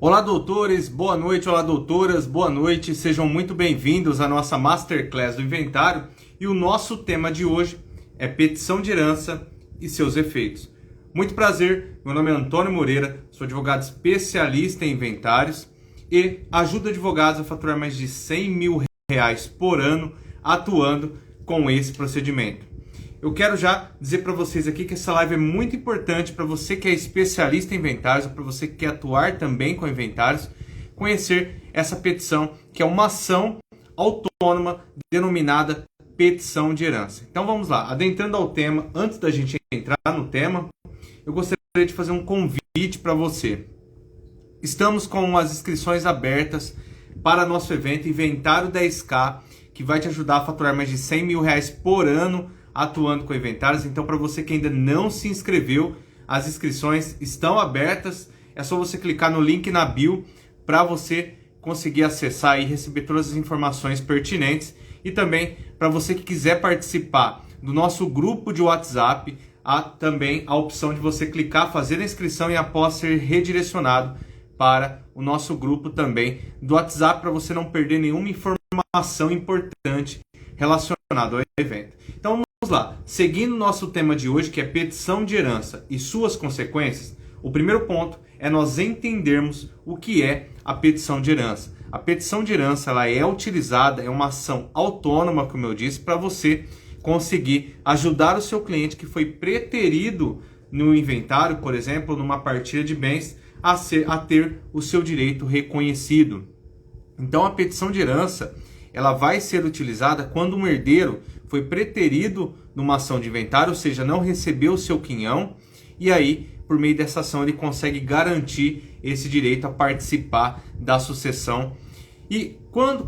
Olá, doutores, boa noite. Olá, doutoras, boa noite. Sejam muito bem-vindos à nossa Masterclass do Inventário. E o nosso tema de hoje é petição de herança e seus efeitos. Muito prazer, meu nome é Antônio Moreira, sou advogado especialista em inventários e ajudo advogados a faturar mais de R$100 mil por ano atuando com esse procedimento. Eu quero já dizer para vocês aqui que essa live é muito importante para você que é especialista em inventários, ou para você que quer atuar também com inventários, conhecer essa petição, que é uma ação autônoma denominada petição de herança. Então vamos lá, adentrando ao tema, antes da gente entrar no tema, eu gostaria de fazer um convite para você. Estamos com as inscrições abertas para nosso evento Inventário 10K, que vai te ajudar a faturar mais de R$100 mil por ano atuando com inventários. Então, para você que ainda não se inscreveu, as inscrições estão abertas. É só você clicar no link na bio para você conseguir acessar e receber todas as informações pertinentes. E também, para você que quiser participar do nosso grupo de WhatsApp, há também a opção de você clicar, fazer a inscrição e após ser redirecionado para o nosso grupo também do WhatsApp, para você não perder nenhuma informação importante relacionada ao evento. Então, vamos lá, seguindo o nosso tema de hoje, que é petição de herança e suas consequências, o primeiro ponto é nós entendermos o que é a petição de herança. A petição de herança ela é utilizada, é uma ação autônoma, como eu disse, para você conseguir ajudar o seu cliente que foi preterido no inventário, por exemplo, numa partilha de bens, a ter o seu direito reconhecido. Então, a petição de herança ela vai ser utilizada quando um herdeiro foi preterido numa ação de inventário, ou seja, não recebeu o seu quinhão, e aí, por meio dessa ação, ele consegue garantir esse direito a participar da sucessão. E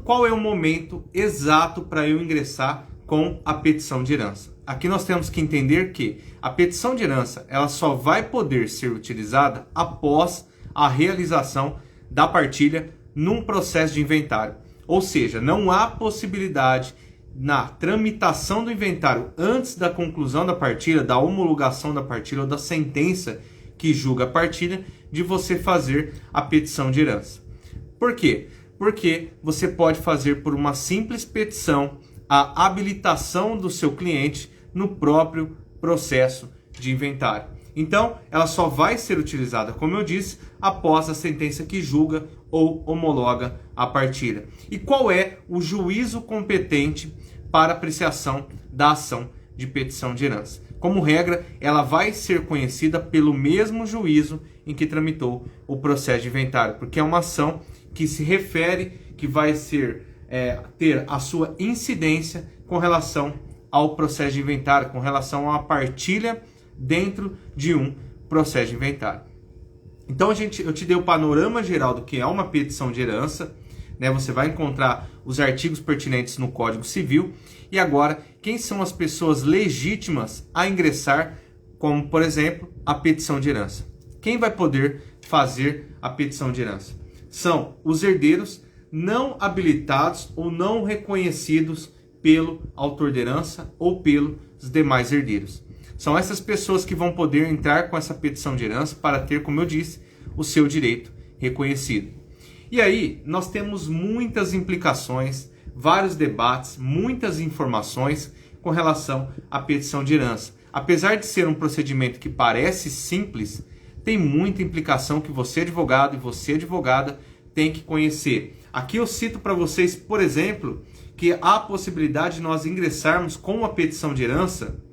qual é o momento exato para eu ingressar com a petição de herança? Aqui nós temos que entender que a petição de herança ela só vai poder ser utilizada após a realização da partilha num processo de inventário. Ou seja, não há possibilidade na tramitação do inventário antes da conclusão da partilha, da homologação da partilha ou da sentença que julga a partilha, de você fazer a petição de herança. Por quê? Porque você pode fazer por uma simples petição a habilitação do seu cliente no próprio processo de inventário. Então, ela só vai ser utilizada, como eu disse, após a sentença que julga ou homologa a partilha. E qual é o juízo competente para apreciação da ação de petição de herança? Como regra, ela vai ser conhecida pelo mesmo juízo em que tramitou o processo de inventário, porque é uma ação que se refere, que vai ter a sua incidência com relação ao processo de inventário, com relação a uma partilha dentro de um processo de inventário. Então eu te dei o panorama geral do que é uma petição de herança, né? Você vai encontrar os artigos pertinentes no Código Civil. E agora, quem são as pessoas legítimas a ingressar, como por exemplo, a petição de herança? Quem vai poder fazer a petição de herança? São os herdeiros não habilitados ou não reconhecidos pelo autor de herança ou pelos demais herdeiros. São essas pessoas que vão poder entrar com essa petição de herança para ter, como eu disse, o seu direito reconhecido. E aí, nós temos muitas implicações, vários debates, muitas informações com relação à petição de herança. Apesar de ser um procedimento que parece simples, tem muita implicação que você, advogado, e você, advogada, tem que conhecer. Aqui eu cito para vocês, por exemplo, que há a possibilidade de nós ingressarmos com uma petição de herança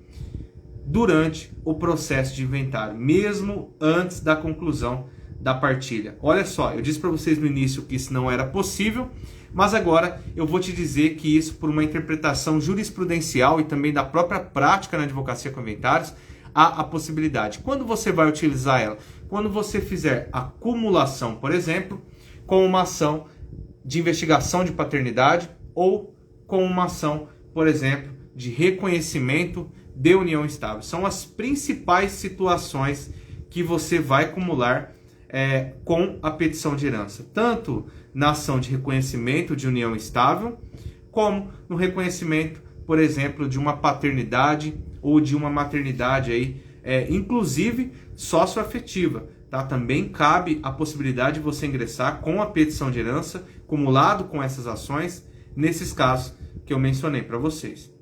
durante o processo de inventário, mesmo antes da conclusão da partilha. Olha só, eu disse para vocês no início que isso não era possível, mas agora eu vou te dizer que isso, por uma interpretação jurisprudencial e também da própria prática na advocacia com inventários, há a possibilidade. Quando você vai utilizar ela? Quando você fizer acumulação, por exemplo, com uma ação de investigação de paternidade ou com uma ação, por exemplo, de reconhecimento de união estável. São as principais situações que você vai acumular com a petição de herança, tanto na ação de reconhecimento de união estável, como no reconhecimento, por exemplo, de uma paternidade ou de uma maternidade aí, inclusive socioafetiva, tá? Também cabe a possibilidade de você ingressar com a petição de herança, acumulado com essas ações, nesses casos que eu mencionei para vocês.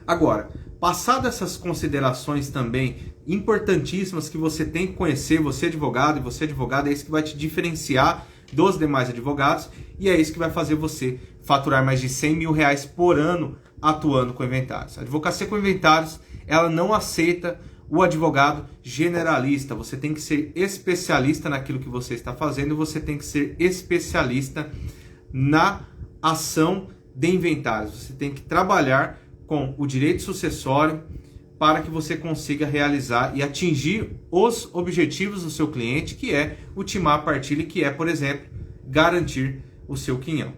Agora, passado essas considerações também importantíssimas que você tem que conhecer, você advogado, e você advogado, é isso que vai te diferenciar dos demais advogados, e é isso que vai fazer você faturar mais de 100 mil reais por ano atuando com inventários. A advocacia com inventários, ela não aceita o advogado generalista. Você tem que ser especialista naquilo que você está fazendo e você tem que ser especialista na ação de inventários. Você tem que trabalhar com o direito sucessório para que você consiga realizar e atingir os objetivos do seu cliente, que é ultimar a partilha, que é, por exemplo, garantir o seu quinhão.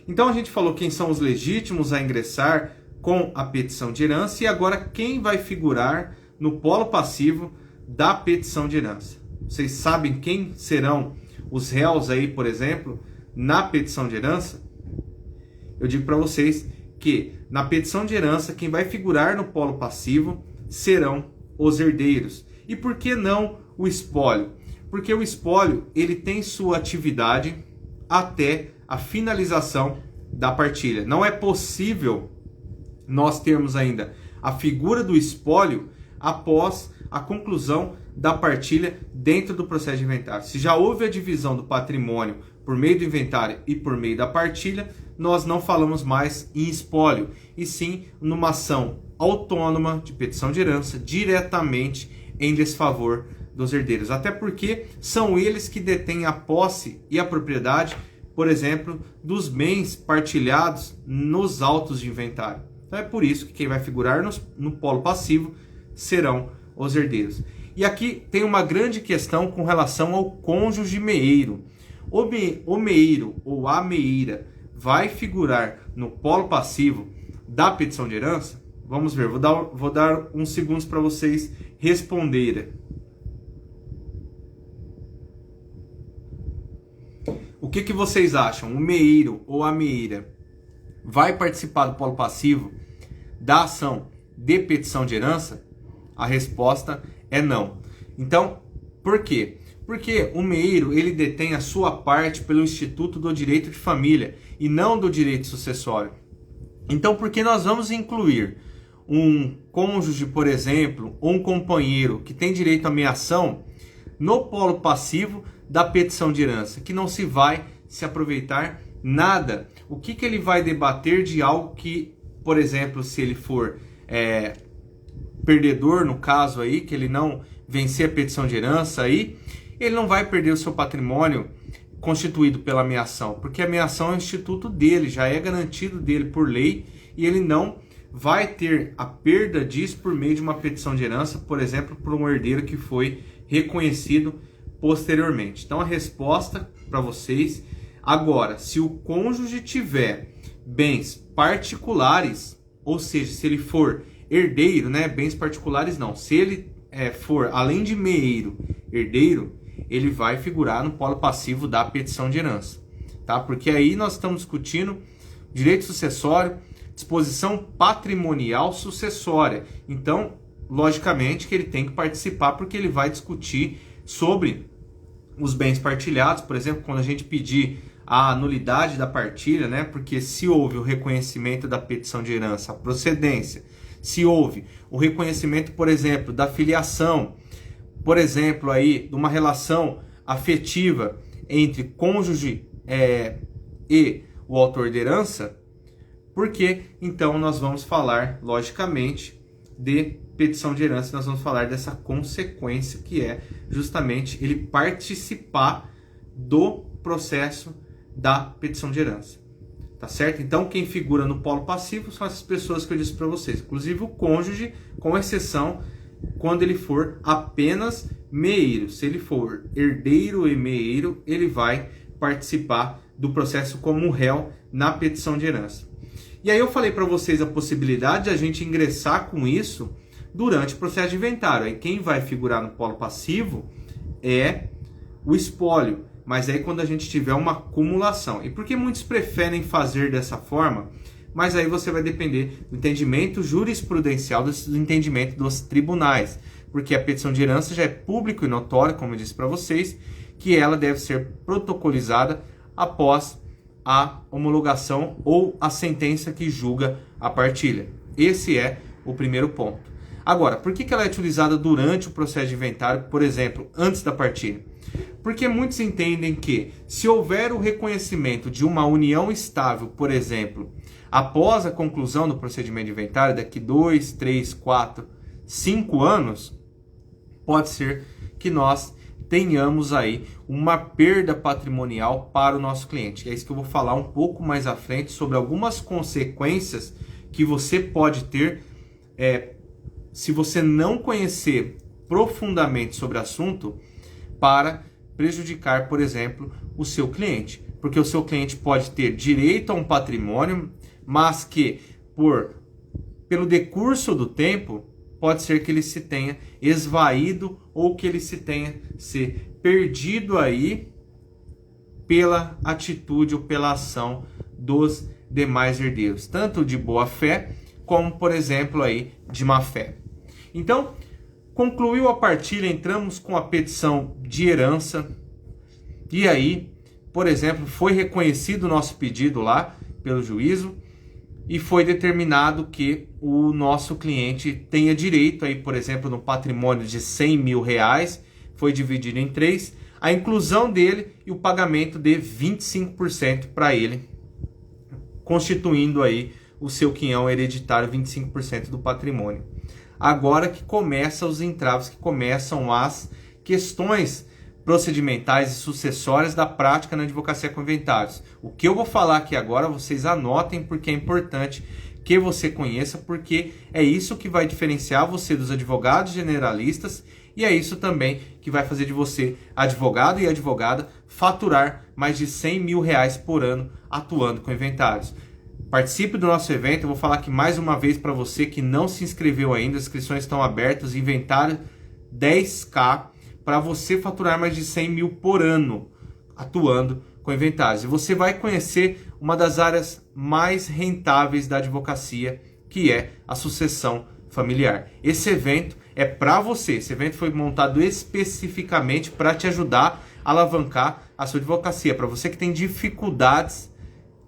Então a gente falou quem são os legítimos a ingressar com a petição de herança e agora quem vai figurar no polo passivo da petição de herança. Vocês sabem quem serão os réus aí, por exemplo, na petição de herança? Eu digo para vocês que na petição de herança quem vai figurar no polo passivo serão os herdeiros. E por que não o espólio? Porque o espólio ele tem sua atividade até a finalização da partilha. Não é possível nós termos ainda a figura do espólio após a conclusão da partilha dentro do processo de inventário. Se já houve a divisão do patrimônio por meio do inventário e por meio da partilha, nós não falamos mais em espólio, e sim numa ação autônoma de petição de herança diretamente em desfavor dos herdeiros. Até porque são eles que detêm a posse e a propriedade, por exemplo, dos bens partilhados nos autos de inventário. Então é por isso que quem vai figurar no polo passivo serão os herdeiros. E aqui tem uma grande questão com relação ao cônjuge meeiro. O meeiro ou a meeira vai figurar no polo passivo da petição de herança? Vamos ver, vou dar uns segundos para vocês responderem. O que vocês acham? O meeiro ou a meeira vai participar do polo passivo da ação de petição de herança? A resposta é não. Então, por quê? Porque o meeiro ele detém a sua parte pelo Instituto do Direito de Família e não do direito sucessório. Então, por que nós vamos incluir um cônjuge, por exemplo, ou um companheiro que tem direito à meação no polo passivo da petição de herança, que não se vai se aproveitar nada? O que ele vai debater de algo que, por exemplo, se ele for perdedor, no caso aí, que ele não vencer a petição de herança aí, ele não vai perder o seu patrimônio constituído pela meação, porque a meação é o instituto dele, já é garantido dele por lei, e ele não vai ter a perda disso por meio de uma petição de herança, por exemplo, por um herdeiro que foi reconhecido posteriormente. Então a resposta para vocês, agora, se o cônjuge tiver bens particulares, ou seja, se ele for herdeiro, né, bens particulares não, se ele for, além de meeiro, herdeiro, ele vai figurar no polo passivo da petição de herança, tá? Porque aí nós estamos discutindo direito sucessório, disposição patrimonial sucessória. Então, logicamente que ele tem que participar, porque ele vai discutir sobre os bens partilhados, por exemplo, quando a gente pedir a nulidade da partilha, né? Porque se houve o reconhecimento da petição de herança, a procedência, se houve o reconhecimento, por exemplo, da filiação, por exemplo, aí, de uma relação afetiva entre cônjuge e o autor de herança, porque então nós vamos falar, logicamente, de petição de herança, nós vamos falar dessa consequência que é justamente ele participar do processo da petição de herança. Tá certo? Então, quem figura no polo passivo são essas pessoas que eu disse para vocês, inclusive o cônjuge, com exceção quando ele for apenas meeiro. Se ele for herdeiro e meeiro, ele vai participar do processo como réu na petição de herança. E aí eu falei para vocês a possibilidade de a gente ingressar com isso durante o processo de inventário. Aí quem vai figurar no polo passivo é o espólio. Mas aí quando a gente tiver uma acumulação. E por que muitos preferem fazer dessa forma? Mas aí você vai depender do entendimento jurisprudencial, do entendimento dos tribunais. porque a petição de herança já é público e notório, como eu disse para vocês, que ela deve ser protocolizada após a homologação ou a sentença que julga a partilha. Esse é o primeiro ponto. Agora, por que ela é utilizada durante o processo de inventário, por exemplo, antes da partilha? Porque muitos entendem que, se houver o reconhecimento de uma união estável, por exemplo, após a conclusão do procedimento de inventário, daqui 2, 3, 4, 5 anos, pode ser que nós tenhamos aí uma perda patrimonial para o nosso cliente. É isso que eu vou falar um pouco mais à frente sobre algumas consequências que você pode ter se você não conhecer profundamente sobre o assunto para prejudicar, por exemplo, o seu cliente. Porque o seu cliente pode ter direito a um patrimônio, mas que pelo decurso do tempo pode ser que ele se tenha esvaído ou que ele se tenha se perdido aí pela atitude ou pela ação dos demais herdeiros, tanto de boa fé como, por exemplo, aí de má fé. Então, concluiu a partilha, entramos com a petição de herança e aí, por exemplo, foi reconhecido o nosso pedido lá pelo juízo e foi determinado que o nosso cliente tenha direito aí, por exemplo, no patrimônio de 100 mil reais, foi dividido em 3, a inclusão dele e o pagamento de 25% para ele, constituindo aí o seu quinhão hereditário 25% do patrimônio. Agora que começam os entraves, que começam as questões procedimentais e sucessórias da prática na advocacia com inventários. O que eu vou falar aqui agora, vocês anotem, porque é importante que você conheça, porque é isso que vai diferenciar você dos advogados generalistas e é isso também que vai fazer de você, advogado e advogada, faturar mais de 100 mil reais por ano atuando com inventários. Participe do nosso evento. Eu vou falar aqui mais uma vez para você que não se inscreveu ainda, as inscrições estão abertas, inventário 10K, para você faturar mais de 100 mil por ano atuando com inventários. E você vai conhecer uma das áreas mais rentáveis da advocacia, que é a sucessão familiar. Esse evento é para você. Esse evento foi montado especificamente para te ajudar a alavancar a sua advocacia. Para você que tem dificuldades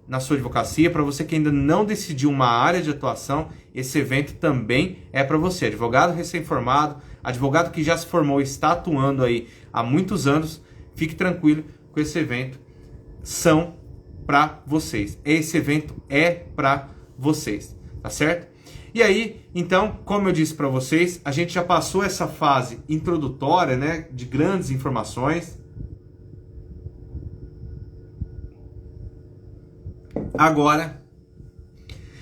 na sua advocacia, para você que ainda não decidiu uma área de atuação, esse evento também é para você. Advogado recém-formado, advogado que já se formou e está atuando aí há muitos anos, fique tranquilo com esse evento, são para vocês. Esse evento é para vocês, tá certo? E aí, então, como eu disse para vocês, a gente já passou essa fase introdutória, né, de grandes informações. Agora,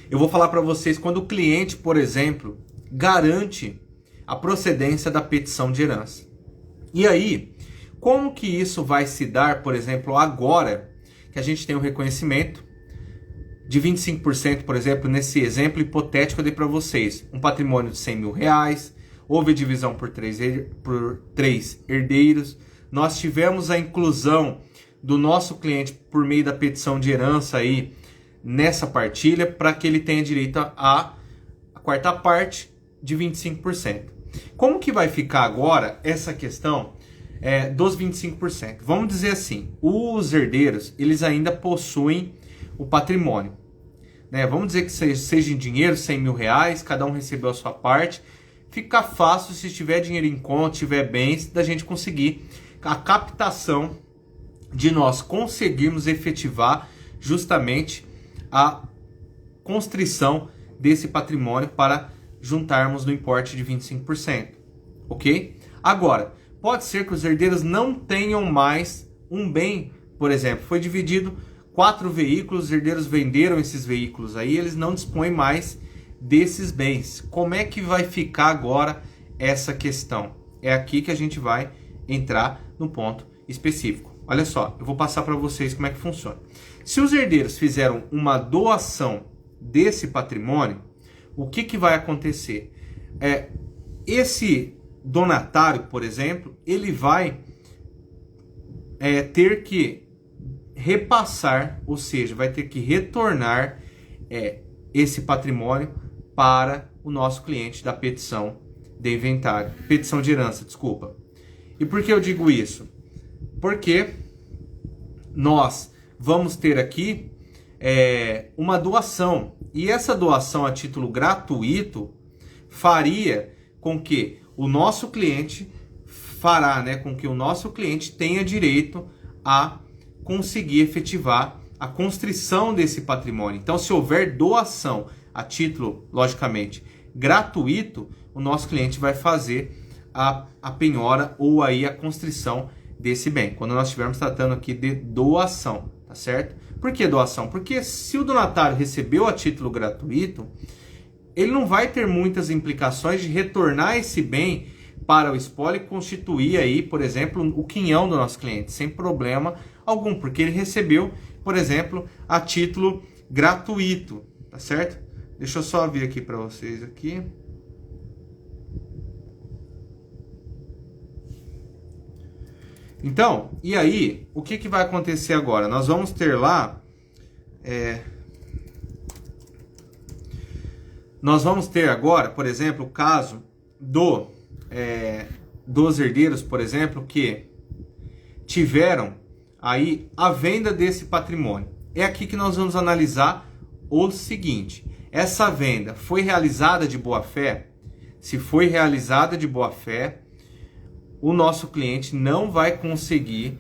eu vou falar para vocês quando o cliente, por exemplo, garante a procedência da petição de herança. E aí, como que isso vai se dar, por exemplo, agora que a gente tem um reconhecimento de 25%, por exemplo, nesse exemplo hipotético eu dei para vocês, um patrimônio de 100 mil reais, houve divisão por três herdeiros, nós tivemos a inclusão do nosso cliente por meio da petição de herança aí nessa partilha para que ele tenha direito a quarta parte de 25%. Como que vai ficar agora essa questão dos 25%? Vamos dizer assim, os herdeiros, eles ainda possuem o patrimônio, né? Vamos dizer que seja em dinheiro, 100 mil reais, cada um recebeu a sua parte. Fica fácil, se tiver dinheiro em conta, tiver bens, da gente conseguir a captação de nós conseguirmos efetivar justamente a constrição desse patrimônio para juntarmos no importe de 25%, ok? Agora, pode ser que os herdeiros não tenham mais um bem, por exemplo, foi dividido 4 veículos, os herdeiros venderam esses veículos aí, eles não dispõem mais desses bens. Como é que vai ficar agora essa questão? É aqui que a gente vai entrar no ponto específico. Olha só, eu vou passar para vocês como é que funciona. Se os herdeiros fizeram uma doação desse patrimônio, o que vai acontecer? Esse donatário, por exemplo, ele vai ter que repassar, ou seja, vai ter que retornar esse patrimônio para o nosso cliente da petição de inventário, petição de herança, desculpa. E por que eu digo isso? Porque nós vamos ter aqui uma doação, e essa doação a título gratuito faria com que o nosso cliente com que o nosso cliente tenha direito a conseguir efetivar a constrição desse patrimônio. Então, se houver doação a título, logicamente, gratuito, o nosso cliente vai fazer a penhora ou aí a constrição desse bem, quando nós estivermos tratando aqui de doação, tá certo? Por que doação? Porque se o donatário recebeu a título gratuito, ele não vai ter muitas implicações de retornar esse bem para o espólio e constituir aí, por exemplo, o quinhão do nosso cliente, sem problema algum, porque ele recebeu, por exemplo, a título gratuito, tá certo? Deixa eu só ver aqui para vocês aqui. Então, e aí, o que vai acontecer agora? Nós vamos ter lá, nós vamos ter agora, por exemplo, o caso dos herdeiros, por exemplo, que tiveram aí a venda desse patrimônio. É aqui que nós vamos analisar o seguinte: essa venda foi realizada de boa fé? Se foi realizada de boa fé, o nosso cliente não vai conseguir,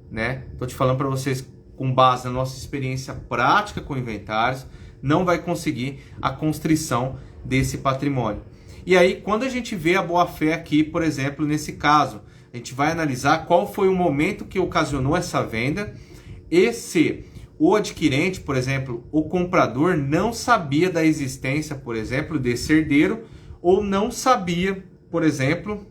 né? Tô te falando para vocês com base na nossa experiência prática com inventários, não vai conseguir a constrição desse patrimônio. E aí, quando a gente vê a boa-fé aqui, por exemplo, nesse caso, a gente vai analisar qual foi o momento que ocasionou essa venda e se o adquirente, por exemplo, o comprador, não sabia da existência, por exemplo, desse herdeiro, ou não sabia, por exemplo,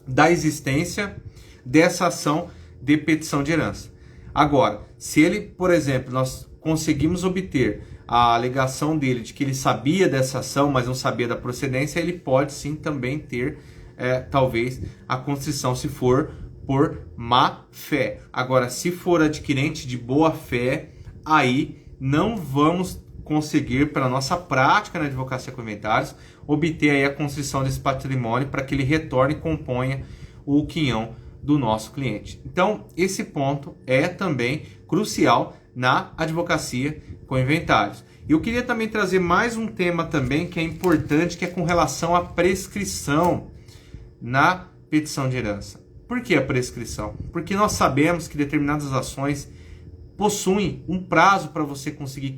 da existência dessa ação de petição de herança. Agora, se ele, por exemplo, nós conseguimos obter a alegação dele de que ele sabia dessa ação, mas não sabia da procedência, ele pode sim também ter, talvez, a constrição se for por má fé. Agora, se for adquirente de boa fé, aí não vamos conseguir, pela nossa prática na advocacia com inventários, obter aí a constrição desse patrimônio para que ele retorne e componha o quinhão do nosso cliente. Então, esse ponto é também crucial na advocacia com inventários. Eu queria também trazer mais um tema também que é importante, que é com relação à prescrição na petição de herança. Por que a prescrição? Porque nós sabemos que determinadas ações possuem um prazo para você conseguir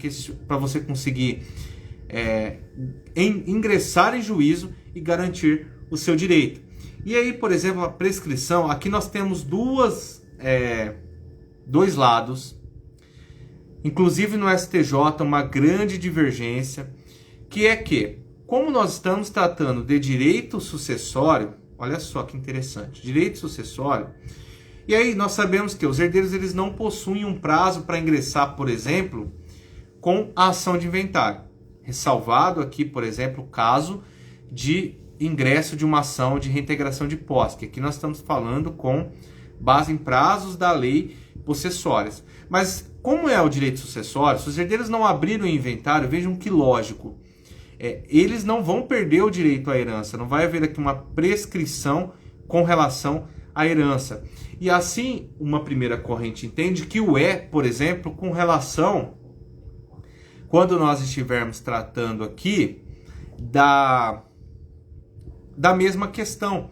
ingressar em juízo e garantir o seu direito. E aí, por exemplo, a prescrição, aqui nós temos dois lados, inclusive no STJ, uma grande divergência, que é que, como nós estamos tratando de direito sucessório, olha só que interessante, direito sucessório, e aí nós sabemos que os herdeiros eles não possuem um prazo para ingressar, por exemplo, com a ação de inventário. Ressalvado aqui, por exemplo, o caso de ingresso de uma ação de reintegração de posse, que aqui nós estamos falando com base em prazos da lei possessórias. Mas como é o direito sucessório, se os herdeiros não abriram o inventário, vejam que lógico, eles não vão perder o direito à herança, não vai haver aqui uma prescrição com relação à herança. E assim, uma primeira corrente entende que por exemplo, com relação, quando nós estivermos tratando aqui da mesma questão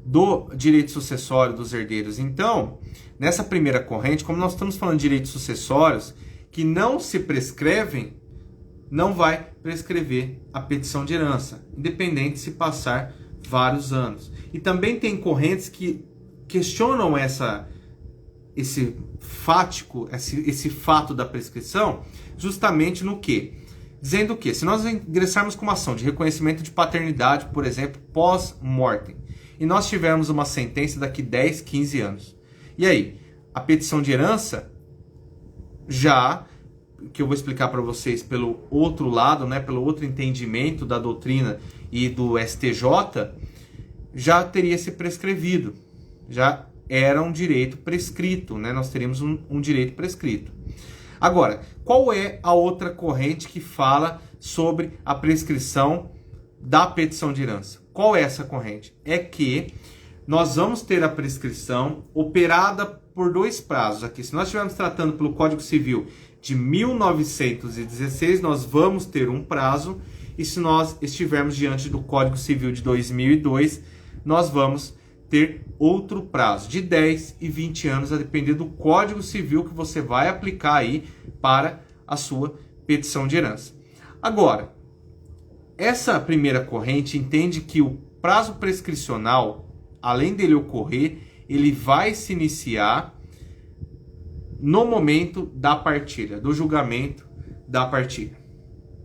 do direito sucessório dos herdeiros. Então, nessa primeira corrente, como nós estamos falando de direitos sucessórios que não se prescrevem, não vai prescrever a petição de herança, independente se passar vários anos. E também tem correntes que questionam esse fato da prescrição, justamente no quê? Dizendo que, se nós ingressarmos com uma ação de reconhecimento de paternidade, por exemplo, pós-mortem, e nós tivermos uma sentença daqui 10, 15 anos, e aí, a petição de herança, já, que eu vou explicar para vocês pelo outro lado, né, pelo outro entendimento da doutrina e do STJ, já teria se prescrevido, já era um direito prescrito, né? Nós teríamos um direito prescrito. Agora, qual é a outra corrente que fala sobre a prescrição da petição de herança? qual é essa corrente? É que nós vamos ter a prescrição operada por 2 prazos aqui. Se nós estivermos tratando pelo Código Civil de 1916, nós vamos ter um prazo, e se nós estivermos diante do Código Civil de 2002, nós vamos ter outro prazo, de 10 e 20 anos, a depender do Código Civil que você vai aplicar aí para a sua petição de herança. Agora, essa primeira corrente entende que o prazo prescricional, além dele ocorrer, ele vai se iniciar no momento da partilha, do julgamento da partilha.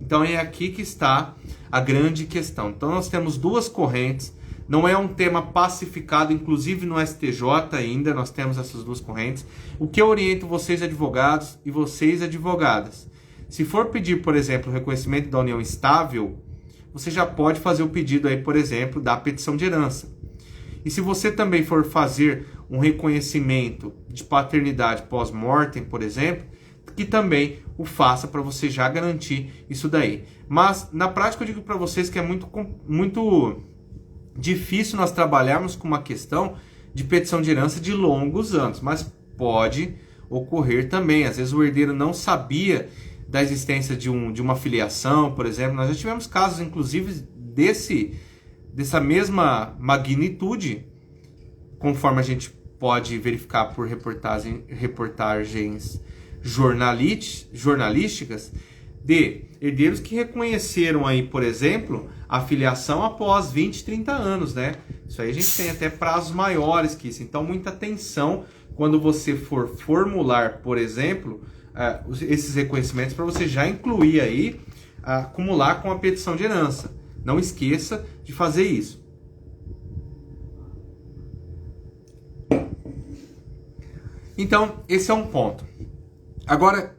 Então é aqui que está a grande questão. Então nós temos 2 correntes, não é um tema pacificado, inclusive no STJ ainda nós temos essas 2 correntes. O que eu oriento vocês advogados e vocês advogadas, se for pedir, por exemplo, o reconhecimento da união estável, você já pode fazer o pedido aí, por exemplo, da petição de herança. E se você também for fazer um reconhecimento de paternidade pós-mortem, por exemplo, que também o faça para você já garantir isso daí. Mas na prática eu digo para vocês que é muito difícil nós trabalharmos com uma questão de petição de herança de longos anos, mas pode ocorrer também. Às vezes o herdeiro não sabia da existência de uma filiação, por exemplo. Nós já tivemos casos, inclusive, dessa mesma magnitude, conforme a gente pode verificar por reportagens jornalísticas, de herdeiros que reconheceram aí, por exemplo, a filiação após 20, 30 anos, né? Isso aí a gente tem até prazos maiores que isso. Então, muita atenção quando você for formular, por exemplo, esses reconhecimentos, para você já incluir aí, acumular com a petição de herança. Não esqueça de fazer isso. Então, esse é um ponto. Agora,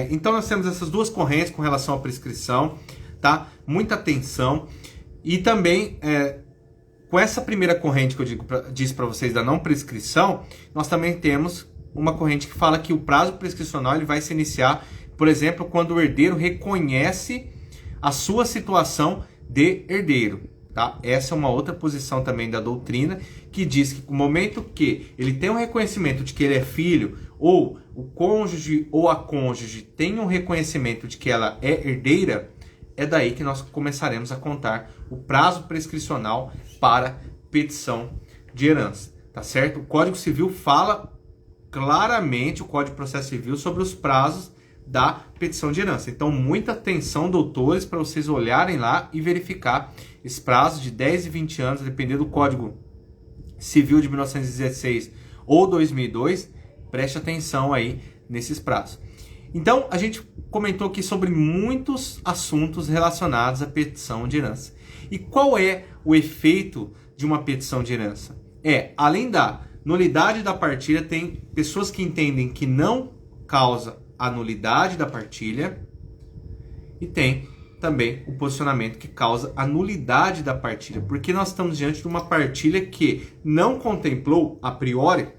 então nós temos essas 2 correntes com relação à prescrição, tá? Muita atenção. E também, com essa primeira corrente que eu disse para vocês da não prescrição, nós também temos uma corrente que fala que o prazo prescricional ele vai se iniciar, por exemplo, quando o herdeiro reconhece a sua situação de herdeiro, tá? Essa é uma outra posição também da doutrina, que diz que no momento que ele tem um reconhecimento de que ele é filho, ou o cônjuge ou a cônjuge tem um reconhecimento de que ela é herdeira, é daí que nós começaremos a contar o prazo prescricional para petição de herança, tá certo? O Código Civil fala claramente, o Código de Processo Civil, sobre os prazos da petição de herança. Então, muita atenção, doutores, para vocês olharem lá e verificar esse prazo de 10 e 20 anos, dependendo do Código Civil de 1916 ou 2002, preste atenção aí nesses prazos. Então, a gente comentou aqui sobre muitos assuntos relacionados à petição de herança. E qual é o efeito de uma petição de herança? Além da nulidade da partilha, tem pessoas que entendem que não causa a nulidade da partilha, e tem também o posicionamento que causa a nulidade da partilha, porque nós estamos diante de uma partilha que não contemplou, a priori,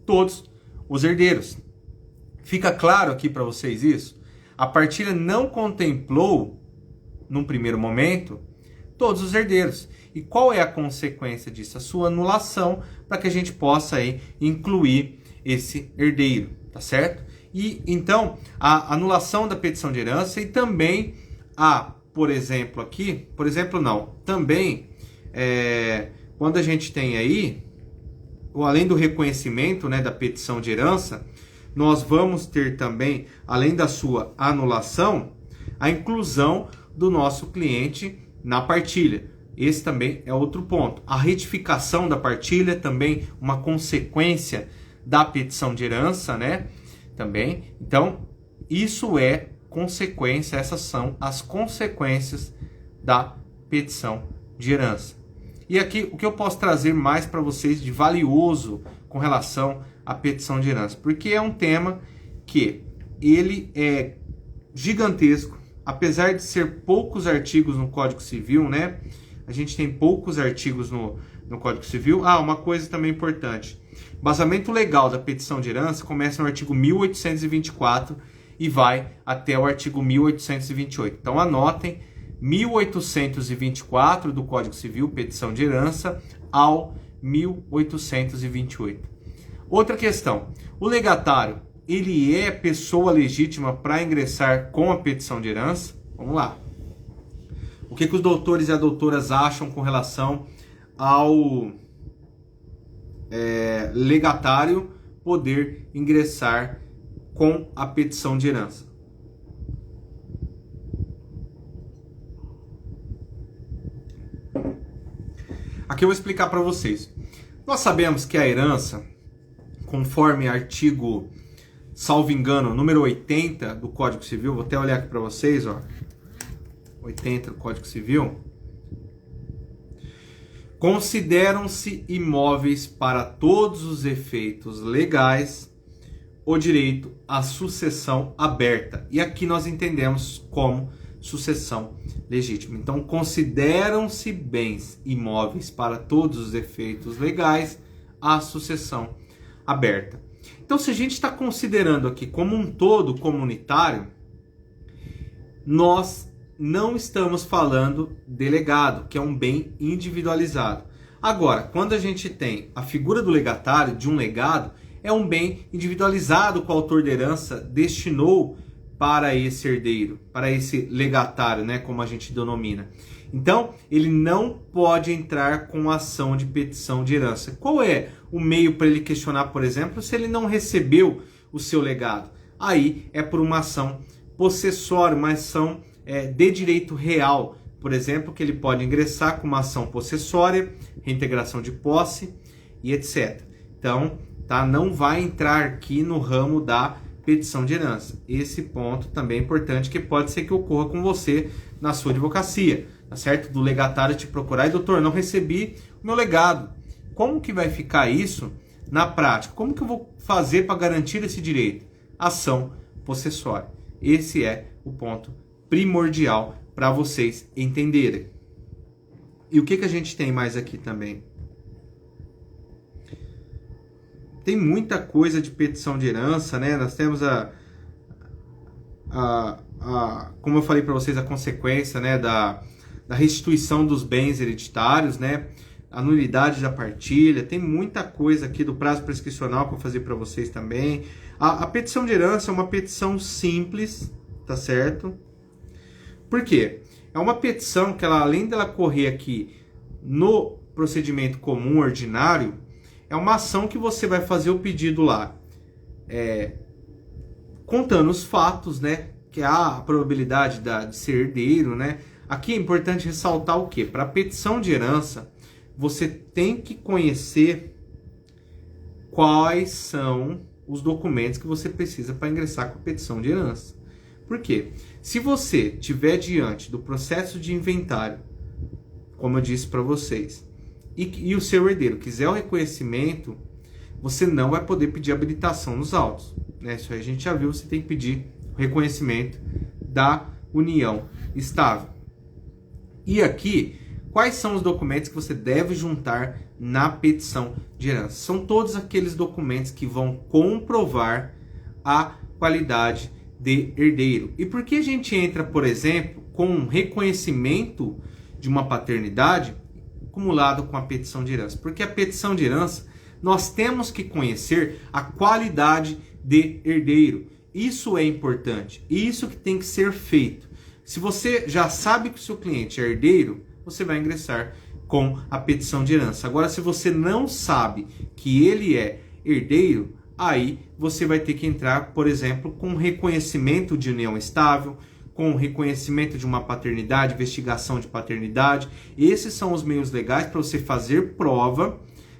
todos os herdeiros. Fica claro aqui para vocês isso? A partilha não contemplou, num primeiro momento, todos os herdeiros. E qual é a consequência disso? A sua anulação, para que a gente possa aí incluir esse herdeiro, tá certo? E então, a anulação da petição de herança e também também quando a gente tem aí, além do reconhecimento, né, da petição de herança, nós vamos ter também, além da sua anulação, a inclusão do nosso cliente na partilha. Esse também é outro ponto. A retificação da partilha também uma consequência da petição de herança, né? Também. Então, isso é consequência, essas são as consequências da petição de herança. E aqui, o que eu posso trazer mais para vocês de valioso com relação à petição de herança? Porque é um tema que ele é gigantesco, apesar de ser poucos artigos no Código Civil, né? A gente tem poucos artigos no Código Civil. Uma coisa também importante. Basamento legal da petição de herança começa no artigo 1824 e vai até o artigo 1828. Então anotem, 1824 do Código Civil, petição de herança, ao 1828. Outra questão, o legatário, ele é pessoa legítima para ingressar com a petição de herança? Vamos lá. O que os doutores e as doutoras acham com relação ao legatário poder ingressar com a petição de herança? Aqui eu vou explicar para vocês. Nós sabemos que a herança, conforme artigo, salvo engano, número 80 do Código Civil, vou até olhar aqui para vocês, ó, 80 do Código Civil, consideram-se imóveis para todos os efeitos legais o direito à sucessão aberta. E aqui nós entendemos como sucessão legítima. Então, consideram-se bens imóveis para todos os efeitos legais a sucessão aberta. Então, se a gente está considerando aqui como um todo comunitário, nós não estamos falando de legado, que é um bem individualizado. Agora, quando a gente tem a figura do legatário, de um legado, é um bem individualizado que o autor da herança destinou para esse herdeiro, para esse legatário, né, como a gente denomina. Então, ele não pode entrar com ação de petição de herança. Qual é o meio para ele questionar, por exemplo, se ele não recebeu o seu legado? Aí é por uma ação possessória, uma ação de direito real, por exemplo, que ele pode ingressar com uma ação possessória, reintegração de posse e etc. Então, tá, não vai entrar aqui no ramo da petição de herança. Esse ponto também é importante, que pode ser que ocorra com você na sua advocacia, tá certo? Do legatário te procurar e, doutor, não recebi o meu legado. Como que vai ficar isso na prática? Como que eu vou fazer para garantir esse direito? Ação possessória. Esse é o ponto primordial para vocês entenderem. E o que a gente tem mais aqui também? Tem muita coisa de petição de herança, né? Nós temos como eu falei para vocês, a consequência, né, da restituição dos bens hereditários, né? A nulidade da partilha. Tem muita coisa aqui do prazo prescricional que eu vou fazer para vocês também. A petição de herança é uma petição simples, tá certo? Por quê? É uma petição que, além dela correr aqui no procedimento comum ordinário, é uma ação que você vai fazer o pedido lá, contando os fatos, né? Que há a probabilidade de ser herdeiro, né? Aqui é importante ressaltar o quê? Para a petição de herança, você tem que conhecer quais são os documentos que você precisa para ingressar com a petição de herança. Por quê? Se você tiver diante do processo de inventário, como eu disse para vocês, e o seu herdeiro quiser o reconhecimento, você não vai poder pedir habilitação nos autos, né? Isso aí a gente já viu, você tem que pedir o reconhecimento da união estável. E aqui, quais são os documentos que você deve juntar na petição de herança? São todos aqueles documentos que vão comprovar a qualidade de herdeiro. E por que a gente entra, por exemplo, com um reconhecimento de uma paternidade acumulado com a petição de herança? Porque a petição de herança, nós temos que conhecer a qualidade de herdeiro. Isso é importante. Isso que tem que ser feito. Se você já sabe que o seu cliente é herdeiro, você vai ingressar com a petição de herança. Agora, se você não sabe que ele é herdeiro, aí você vai ter que entrar, por exemplo, com reconhecimento de união estável, com reconhecimento de uma paternidade, investigação de paternidade. Esses são os meios legais para você fazer prova,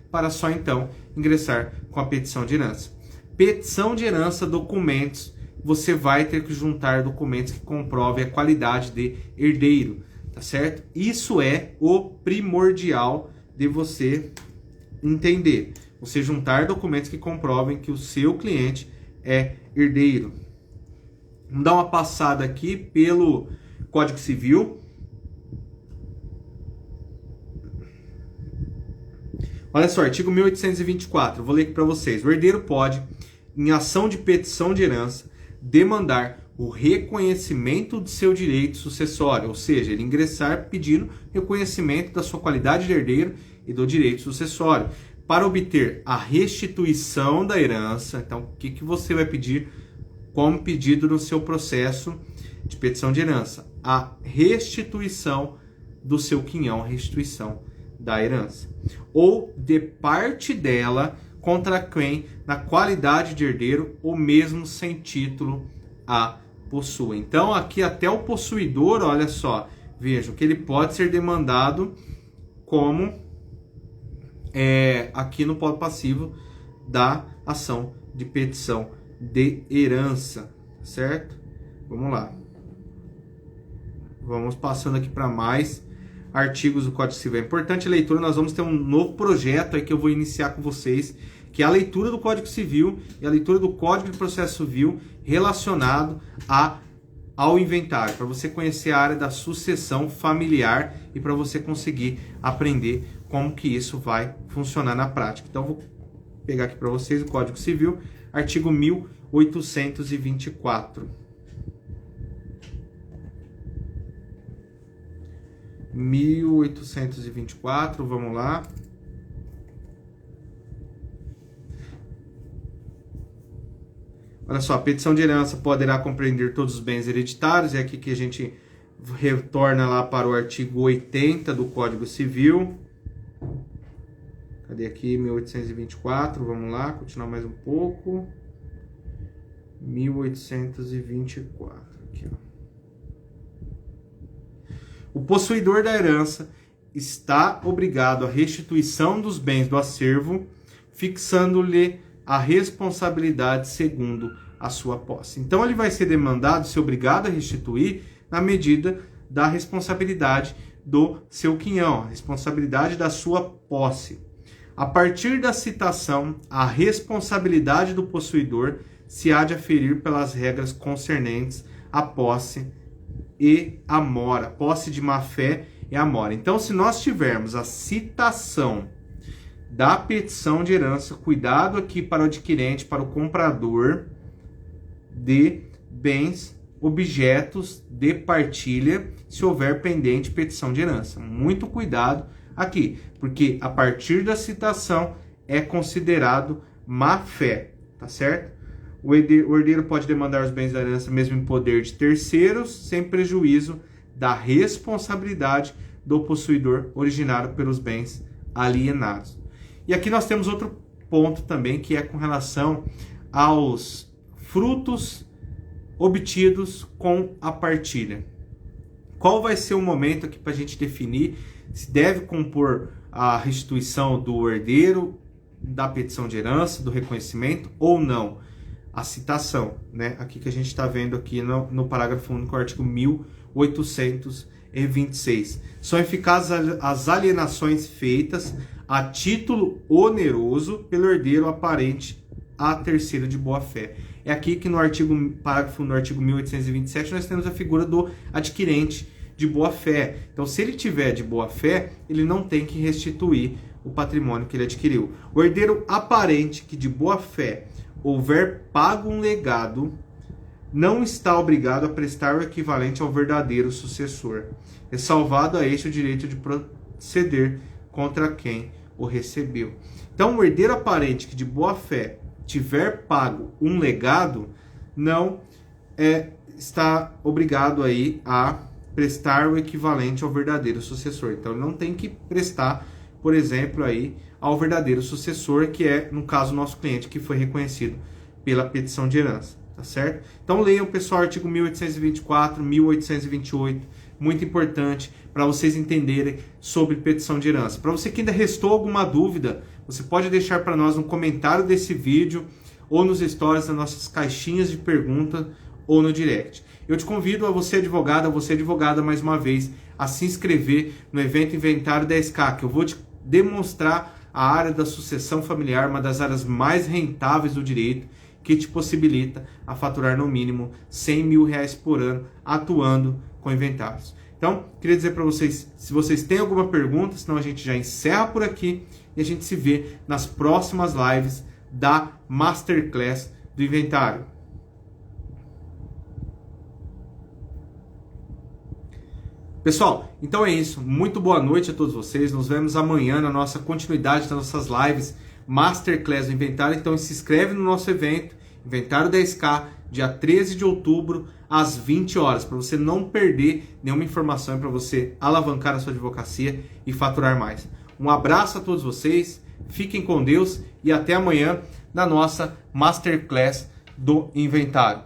para só então ingressar com a petição de herança. Petição de herança, documentos, você vai ter que juntar documentos que comprovem a qualidade de herdeiro, tá certo? Isso é o primordial de você entender. Você juntar documentos que comprovem que o seu cliente é herdeiro. Vamos dar uma passada aqui pelo Código Civil. Olha só, artigo 1824, vou ler aqui para vocês. O herdeiro pode, em ação de petição de herança, demandar o reconhecimento de seu direito sucessório, ou seja, ele ingressar pedindo reconhecimento da sua qualidade de herdeiro e do direito sucessório. Para obter a restituição da herança, então o que você vai pedir como pedido no seu processo de petição de herança? A restituição do seu quinhão, restituição da herança. Ou de parte dela contra quem, na qualidade de herdeiro, ou mesmo sem título, a possui. Então, aqui até o possuidor, olha só, vejam que ele pode ser demandado como aqui no polo passivo da ação de petição de herança, certo? Vamos lá. Vamos passando aqui para mais artigos do Código Civil. É importante a leitura, nós vamos ter um novo projeto aí que eu vou iniciar com vocês, que é a leitura do Código Civil e a leitura do Código de Processo Civil relacionado ao inventário, para você conhecer a área da sucessão familiar e para você conseguir aprender como que isso vai funcionar na prática. Então, vou pegar aqui para vocês o Código Civil, artigo 1824. 1824, vamos lá. Olha só, a petição de herança poderá compreender todos os bens hereditários. É aqui que a gente retorna lá para o artigo 80 do Código Civil. Cadê aqui? 1824, vamos lá, continuar mais um pouco. 1824, aqui, ó. O possuidor da herança está obrigado à restituição dos bens do acervo, fixando-lhe a responsabilidade segundo a sua posse. Então, ele vai ser demandado, ser obrigado a restituir na medida da responsabilidade do seu quinhão, a responsabilidade da sua posse. A partir da citação, a responsabilidade do possuidor se há de aferir pelas regras concernentes à posse e a mora, posse de má-fé e a mora. Então, se nós tivermos a citação da petição de herança, cuidado aqui para o adquirente, para o comprador de bens, objetos de partilha, se houver pendente petição de herança. Muito cuidado aqui, porque a partir da citação é considerado má-fé, tá certo? O herdeiro pode demandar os bens da herança mesmo em poder de terceiros, sem prejuízo da responsabilidade do possuidor originado pelos bens alienados. E aqui nós temos outro ponto também, que é com relação aos frutos obtidos com a partilha. Qual vai ser o momento aqui para a gente definir se deve compor a restituição do herdeiro, da petição de herança, do reconhecimento ou não? A citação, né? Aqui que a gente está vendo aqui no parágrafo único, artigo 1826. São eficazes as alienações feitas a título oneroso pelo herdeiro aparente a terceiro de boa-fé. É aqui que no parágrafo no artigo 1827 nós temos a figura do adquirente de boa-fé. Então, se ele tiver de boa-fé, ele não tem que restituir o patrimônio que ele adquiriu. O herdeiro aparente que de boa-fé houver pago um legado, não está obrigado a prestar o equivalente ao verdadeiro sucessor, ressalvado a este o direito de proceder contra quem o recebeu. Então, o herdeiro aparente que de boa-fé tiver pago um legado, não está obrigado aí a prestar o equivalente ao verdadeiro sucessor. Então, ele não tem que prestar, por exemplo, aí ao verdadeiro sucessor, que é, no caso, o nosso cliente, que foi reconhecido pela petição de herança, tá certo? Então, leiam, pessoal, artigo 1824, 1828, muito importante para vocês entenderem sobre petição de herança. Para você que ainda restou alguma dúvida, você pode deixar para nós no comentário desse vídeo ou nos stories das nossas caixinhas de pergunta ou no direct. Eu te convido a você advogada, mais uma vez, a se inscrever no evento Inventário 10K, que eu vou te demonstrar a área da sucessão familiar, uma das áreas mais rentáveis do direito, que te possibilita a faturar no mínimo R$100 mil por ano atuando com inventários. Então, queria dizer para vocês, se vocês têm alguma pergunta, senão a gente já encerra por aqui e a gente se vê nas próximas lives da Masterclass do Inventário. Pessoal, então é isso. Muito boa noite a todos vocês. Nos vemos amanhã na nossa continuidade das nossas lives Masterclass do Inventário. Então se inscreve no nosso evento, Inventário 10K, dia 13 de outubro, às 20 horas, para você não perder nenhuma informação e para você alavancar a sua advocacia e faturar mais. Um abraço a todos vocês, fiquem com Deus e até amanhã na nossa Masterclass do Inventário.